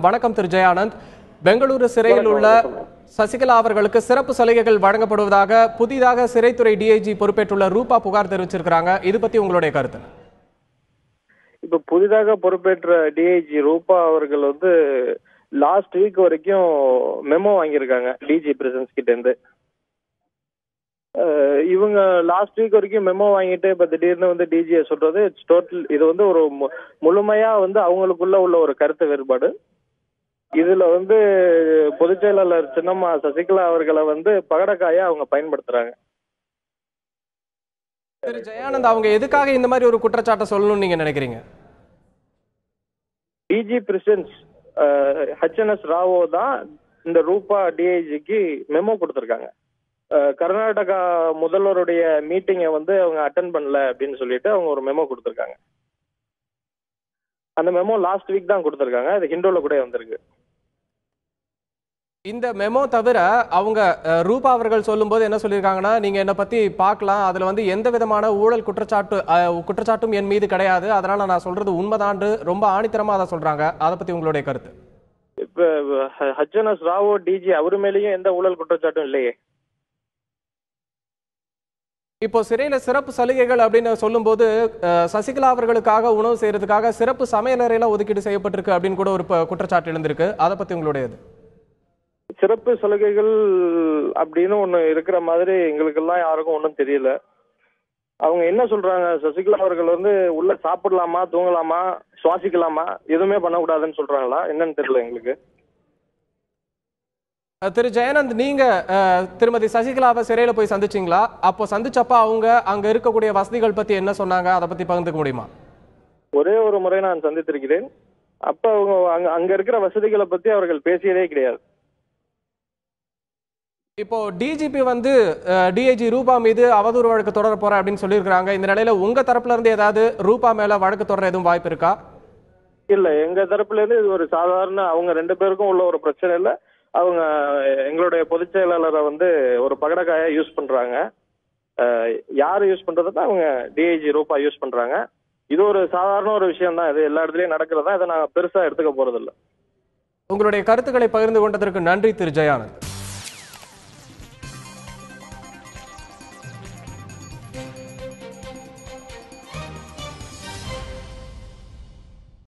வணக்கம் திரு ஜெயானந்த். பெங்களூரு சிறையில் உள்ள சசிகலா அவர்களுக்கு சிறப்பு சலுகைகள் வழங்கப்படுவதாக புதிதாக சிறைத்துறை டிஐஜி பொறுப்பேற்றுள்ள ரூபா புகார் தெரிவிச்சிருக்காங்க. இது பத்தி உங்களுடைய கருத்து? இப்ப புதிதாக பொறுப்பேற்ற டிஐஜி ரூபா அவர்கள் லாஸ்ட் வீக் வரைக்கும் மெமோ வாங்கியிருக்காங்க டிஜி பிரிசன்ஸ் கிட்ட இருந்து. இவங்க லாஸ்ட் வீக் வரைக்கும் மெமோ வாங்கிட்டு இப்ப திடீர்னு டிஜியை சொல்றது இட்ஸ் டோட்டல். இது ஒரு முழுமையா அவங்களுக்குள்ள உள்ள ஒரு கருத்து வேறுபாடு. இதுல பொதுச் செயலாளர் சின்னம்மா சசிகலா அவர்களை பகடக்காயா அவங்க பயன்படுத்துறாங்க. திரு ஜெயானந்த், அவங்க எதுக்காக இந்த மாதிரி ஒரு குற்றச்சாட்டை சொல்லணும்னு நீங்க நினைக்கிறீங்க? டிஜி பிரிசன்ஸ் HNS ராவோ தான் இந்த ரூபா டிஐஜிக்கு மெமோ கொடுத்திருக்காங்க. கர்நாடகா முதல்வருடைய மீட்டிங்கை அவங்க அட்டென்ட் பண்ணல அப்படின்னு சொல்லிட்டு அவங்க ஒரு மெமோ கொடுத்திருக்காங்க. அந்த மெமோ லாஸ்ட் வீக் தான் கொடுத்திருக்காங்க. அது ஹிண்டோல கூட வந்திருக்கு. இந்த மெமோ தவிர அவங்க ரூபா அவர்கள் சொல்லும் போது என்ன சொல்லியிருக்காங்கன்னா, நீங்க என்னை பத்தி பார்க்கலாம், அதுல எந்த விதமான ஊழல் குற்றச்சாட்டும் என் மீது கிடையாது, அதனால நான் சொல்றது உண்மைதான் ரொம்ப ஆணித்தரமா அதை சொல்றாங்க. அதை பத்தி உங்களுடைய கருத்து? இப்ப HNS ராவோ டிஜி அவரு மேலேயும் எந்த ஊழல் குற்றச்சாட்டும் இல்லையே. இப்போ சிறையில சிறப்பு சலுகைகள் அப்படின்னு சொல்லும் போது சசிகலா அவர்களுக்காக உணவு செய்யறதுக்காக சிறப்பு சமையலறையில ஒதுக்கீடு செய்யப்பட்டிருக்கு அப்படின்னு கூட ஒரு குற்றச்சாட்டு எழுந்திருக்கு. அதை பத்தி உங்களுடையது? சிறப்பு சலுகைகள் அப்படின்னு ஒண்ணு இருக்கிற மாதிரி எங்களுக்கெல்லாம் யாருக்கும் ஒன்றும் தெரியல. அவங்க என்ன சொல்றாங்க, சசிகலா அவர்கள் உள்ள சாப்பிடலாமா, தூங்கலாமா, சுவாசிக்கலாமா, எதுவுமே பண்ணக்கூடாதுன்னு சொல்றாங்களா என்னன்னு தெரியல எங்களுக்கு. திரு ஜெயானந்த், நீங்க திருமதி சசிகலாவை சிறையில போய் சந்திச்சீங்களா? அப்போ சந்திச்சப்ப அவங்க அங்க இருக்கக்கூடிய வசதிகள் பத்தி என்ன சொன்னாங்க? அதை பத்தி பகிர்ந்துக்க முடியுமா? ஒரே ஒரு முறை நான் சந்தித்திருக்கிறேன். அப்ப அவங்க அங்க இருக்கிற வசதிகளை பத்தி அவர்கள் பேசியதே கிடையாது. இப்போ டிஜிபி டிஐஜி ரூபா மீது அவதூறு வழக்கு தொடர போற அப்படின்னு சொல்லியிருக்காங்க. இந்த நிலையில உங்க தரப்புல இருந்து ஏதாவது ரூபா மேல வழக்கு தொடர எதுவும் வாய்ப்பு இருக்கா? இல்ல, எங்க தரப்புல இருந்து இது ஒரு சாதாரண, அவங்க ரெண்டு பேருக்கும் உள்ள ஒரு பிரச்சனை இல்ல. அவங்க எங்களுடைய பொதுச் செயலாளரை ஒரு பகடக்காயா யூஸ் பண்றாங்க. யாரு யூஸ் பண்றதுன்னா அவங்க டிஐஜி ரூபா யூஸ் பண்றாங்க. இது ஒரு சாதாரண ஒரு விஷயம் தான். இது எல்லா இடத்துலயும் நடக்கிறதா. இதை நாங்க பெருசா எடுத்துக்க போறது இல்லை. உங்களுடைய கருத்துக்களை பகிர்ந்து கொண்டதற்கு நன்றி திரு ஜெயானந்த்.